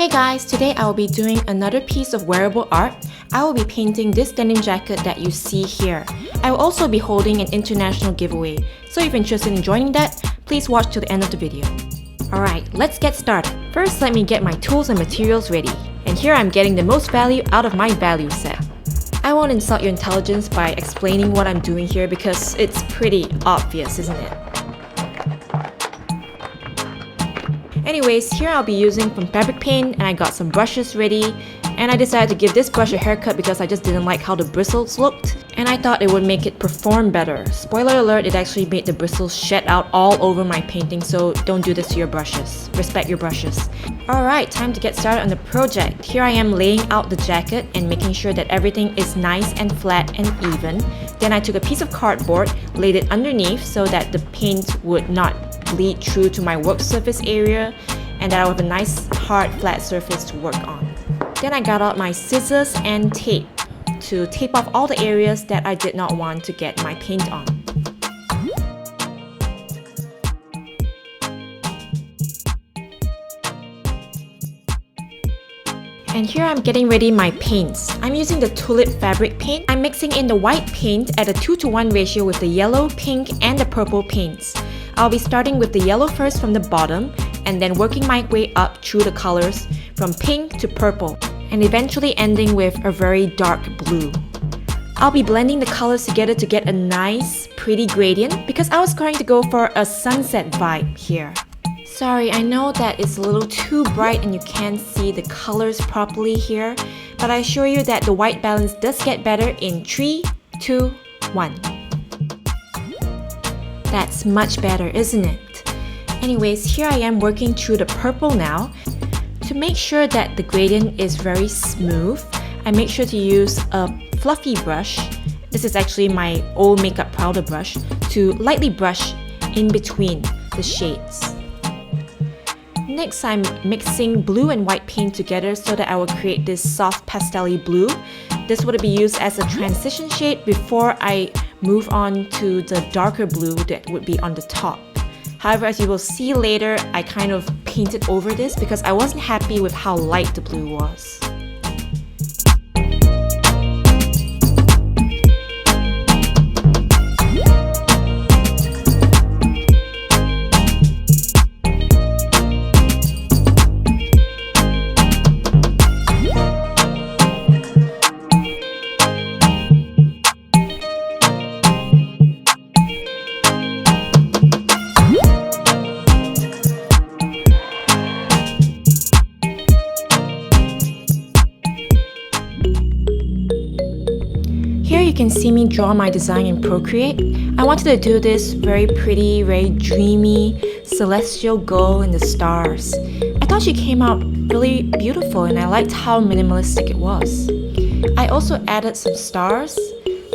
Hey guys, today I will be doing another piece of wearable art. I will be painting this denim jacket that you see here. I will also be holding an international giveaway, so if you're interested in joining that, please watch till the end of the video. Alright, let's get started. First, let me get my tools and materials ready. And here I'm getting the most value out of my value set. I won't insult your intelligence by explaining what I'm doing here because it's pretty obvious, isn't it? Anyways, here I'll be using some fabric paint and I got some brushes ready, and I decided to give this brush a haircut because I just didn't like how the bristles looked and I thought it would make it perform better. Spoiler alert, it actually made the bristles shed out all over my painting, so don't do this to your brushes. Respect your brushes. Alright, time to get started on the project. Here I am laying out the jacket and making sure that everything is nice and flat and even. Then I took a piece of cardboard, laid it underneath so that the paint would not bleed through to my work surface area and that I would have a nice hard flat surface to work on. Then I got out my scissors and tape to tape off all the areas that I did not want to get my paint on. And here I'm getting ready my paints. I'm using the Tulip fabric paint. I'm mixing in the white paint at a 2:1 ratio with the yellow, pink, and the purple paints. I'll be starting with the yellow first from the bottom and then working my way up through the colors from pink to purple and eventually ending with a very dark blue. I'll be blending the colors together to get a nice, pretty gradient because I was going to go for a sunset vibe here. Sorry, I know that it's a little too bright and you can't see the colors properly here, but I assure you that the white balance does get better in 3, 2, 1. That's much better, isn't it? Anyways, here I am working through the purple now. To make sure that the gradient is very smooth, I make sure to use a fluffy brush. This is actually my old makeup powder brush to lightly brush in between the shades. Next, I'm mixing blue and white paint together so that I will create this soft pastel-y blue. This would be used as a transition shade before I move on to the darker blue that would be on the top. However, as you will see later, I kind of painted over this because I wasn't happy with how light the blue was. Here you can see me draw my design in Procreate. I wanted to do this very pretty, very dreamy, celestial girl in the stars. I thought she came out really beautiful and I liked how minimalistic it was. I also added some stars,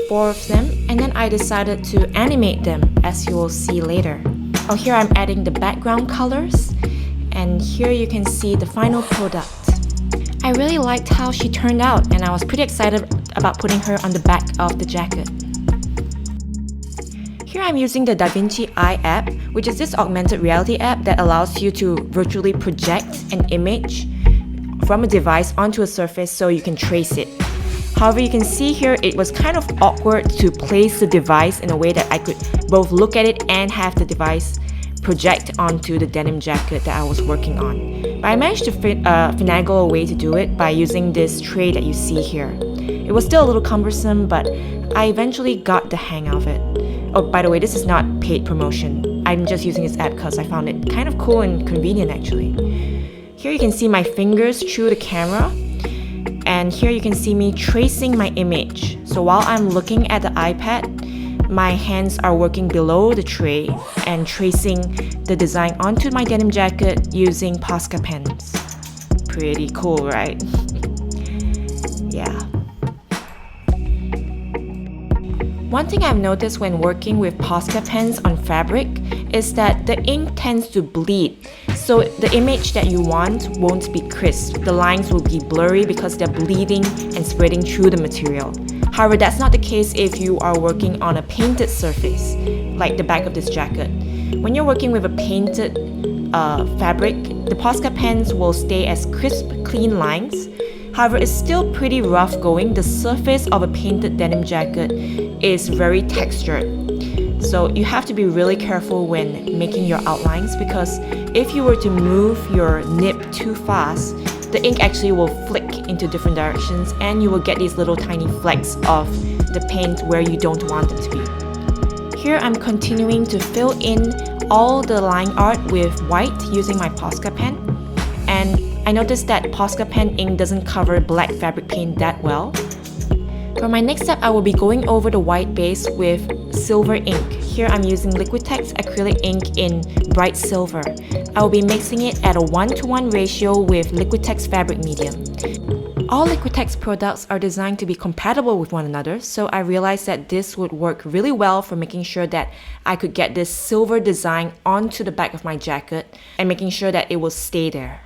4 of them, and then I decided to animate them as you will see later. Oh, here I'm adding the background colors, and here you can see the final product. I really liked how she turned out and I was pretty excited about putting her on the back of the jacket. Here I'm using the Vinci Eye App, which is this augmented reality app that allows you to virtually project an image from a device onto a surface so you can trace it. However, you can see here it was kind of awkward to place the device in a way that I could both look at it and have the device project onto the denim jacket that I was working on. But I managed to finagle a way to do it by using this tray that you see here. It was still a little cumbersome, but I eventually got the hang of it. Oh, by the way, this is not paid promotion. I'm just using this app because I found it kind of cool and convenient actually. Here you can see my fingers through the camera, and here you can see me tracing my image. So while I'm looking at the iPad, my hands are working below the tray and tracing the design onto my denim jacket using Posca pens. Pretty cool, right? Yeah. One thing I've noticed when working with Posca pens on fabric is that the ink tends to bleed. So the image that you want won't be crisp. The lines will be blurry because they're bleeding and spreading through the material. However, that's not the case if you are working on a painted surface, like the back of this jacket. When you're working with a painted fabric, the Posca pens will stay as crisp, clean lines. However, it's still pretty rough going. The surface of a painted denim jacket is very textured. So you have to be really careful when making your outlines, because if you were to move your nib too fast, the ink actually will flick into different directions and you will get these little tiny flecks of the paint where you don't want them to be. Here I'm continuing to fill in all the line art with white using my Posca pen, and I noticed that Posca pen ink doesn't cover black fabric paint that well. For my next step, I will be going over the white base with silver ink. Here I'm using Liquitex Acrylic ink in bright silver. I will be mixing it at a 1:1 ratio with Liquitex fabric medium. All Liquitex products are designed to be compatible with one another, so I realized that this would work really well for making sure that I could get this silver design onto the back of my jacket and making sure that it will stay there.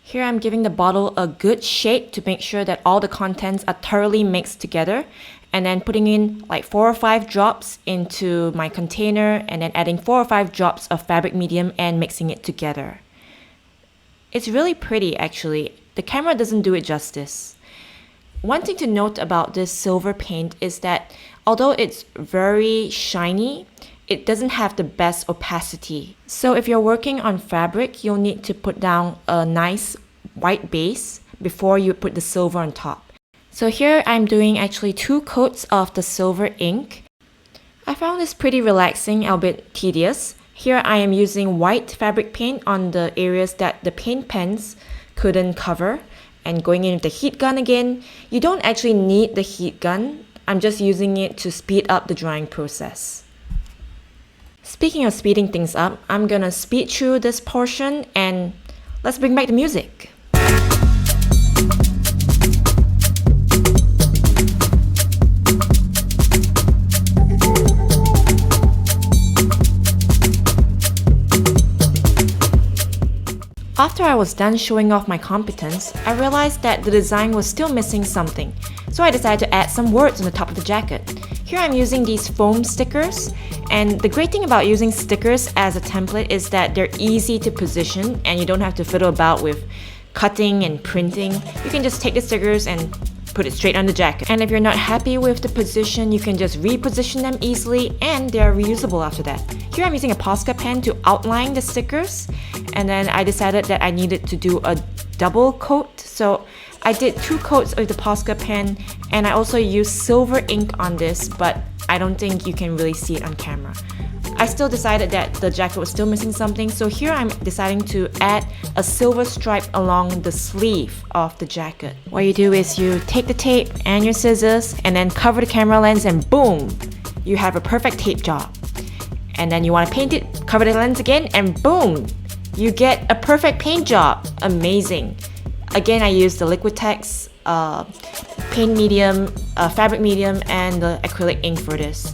Here I'm giving the bottle a good shake to make sure that all the contents are thoroughly mixed together, and then putting in like 4 or 5 drops into my container and then adding 4 or 5 drops of fabric medium and mixing it together. It's really pretty actually. The camera doesn't do it justice. One thing to note about this silver paint is that although it's very shiny, it doesn't have the best opacity. So if you're working on fabric, you'll need to put down a nice white base before you put the silver on top. So here I'm doing actually 2 coats of the silver ink. I found this pretty relaxing, albeit tedious. Here I am using white fabric paint on the areas that the paint pens couldn't cover, and going in with the heat gun again. You don't actually need the heat gun. I'm just using it to speed up the drying process. Speaking of speeding things up, I'm gonna speed through this portion and let's bring back the music. After I was done showing off my competence, I realized that the design was still missing something, so I decided to add some words on the top of the jacket. Here I'm using these foam stickers, and the great thing about using stickers as a template is that they're easy to position and you don't have to fiddle about with cutting and printing. You can just take the stickers and put it straight on the jacket. And if you're not happy with the position, you can just reposition them easily and they're reusable after that. Here I'm using a Posca pen to outline the stickers, and then I decided that I needed to do a double coat. So I did 2 coats of the Posca pen, and I also used silver ink on this, but I don't think you can really see it on camera. I still decided that the jacket was still missing something, so here I'm deciding to add a silver stripe along the sleeve of the jacket. What you do is you take the tape and your scissors and then cover the camera lens, and boom! You have a perfect tape job. And then you want to paint it, cover the lens again, and boom! You get a perfect paint job. Amazing. Again, I used the Liquitex paint medium, fabric medium, and the acrylic ink for this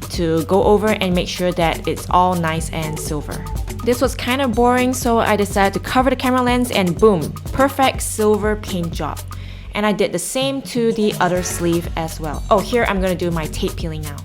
to go over and make sure that it's all nice and silver. This was kind of boring, so I decided to cover the camera lens and boom, perfect silver paint job. And I did the same to the other sleeve as well. Oh, here I'm gonna do my tape peeling now.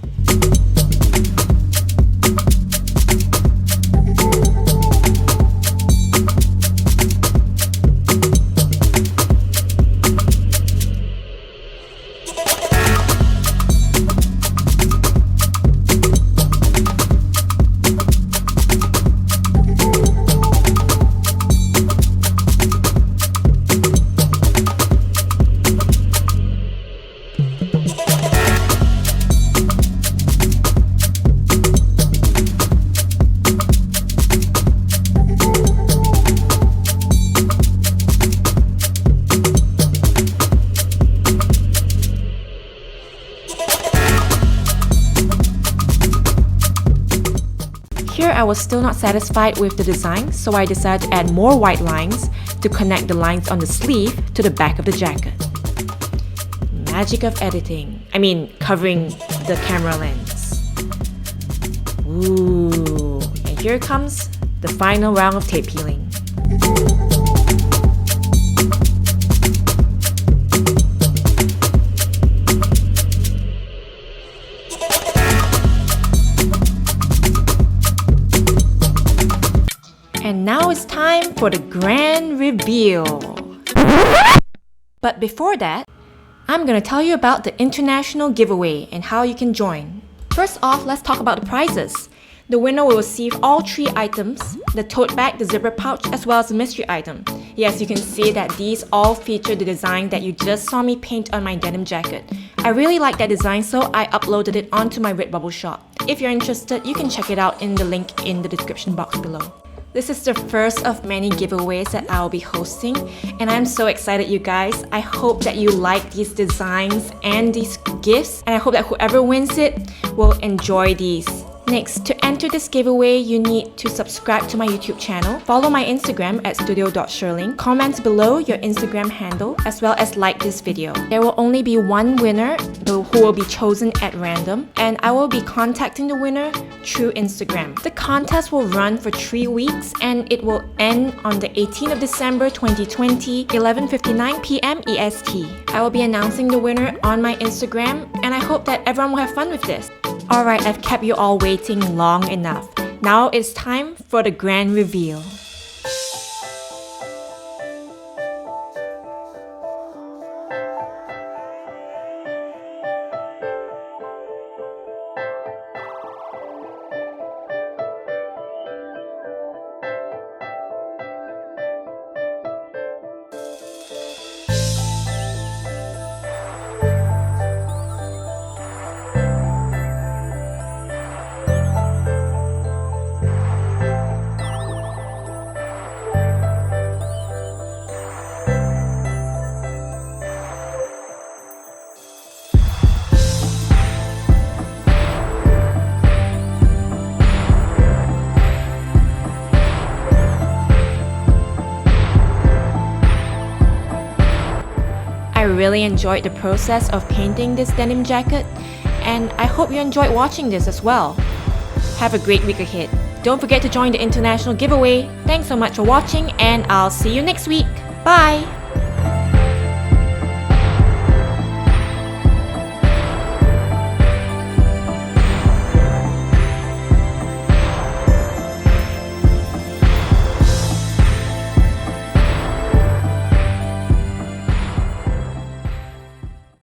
Here I was still not satisfied with the design, so I decided to add more white lines to connect the lines on the sleeve to the back of the jacket. Magic of editing. I mean, covering the camera lens. Ooh, and here comes the final round of tape peeling. And now it's time for the grand reveal. But before that, I'm gonna tell you about the international giveaway and how you can join. First off, let's talk about the prizes. The winner will receive all 3 items, the tote bag, the zipper pouch, as well as the mystery item. Yes, you can see that these all feature the design that you just saw me paint on my denim jacket. I really like that design, so I uploaded it onto my Redbubble shop. If you're interested, you can check it out in the link in the description box below. This is the first of many giveaways that I'll be hosting, and I'm so excited, you guys. I hope that you like these designs and these gifts, and I hope that whoever wins it will enjoy these. Next, to enter this giveaway, you need to subscribe to my YouTube channel, follow my Instagram at studio.shirling, comment below your Instagram handle, as well as like this video. There will only be one winner who will be chosen at random, and I will be contacting the winner through Instagram. The contest will run for 3 weeks, and it will end on the 18th of December 2020, 11:59 p.m. EST. I will be announcing the winner on my Instagram, and I hope that everyone will have fun with this. Alright, I've kept you all waiting long enough. Now it's time for the grand reveal. I really enjoyed the process of painting this denim jacket, and I hope you enjoyed watching this as well. Have a great week ahead. Don't forget to join the international giveaway. Thanks so much for watching, and I'll see you next week. Bye!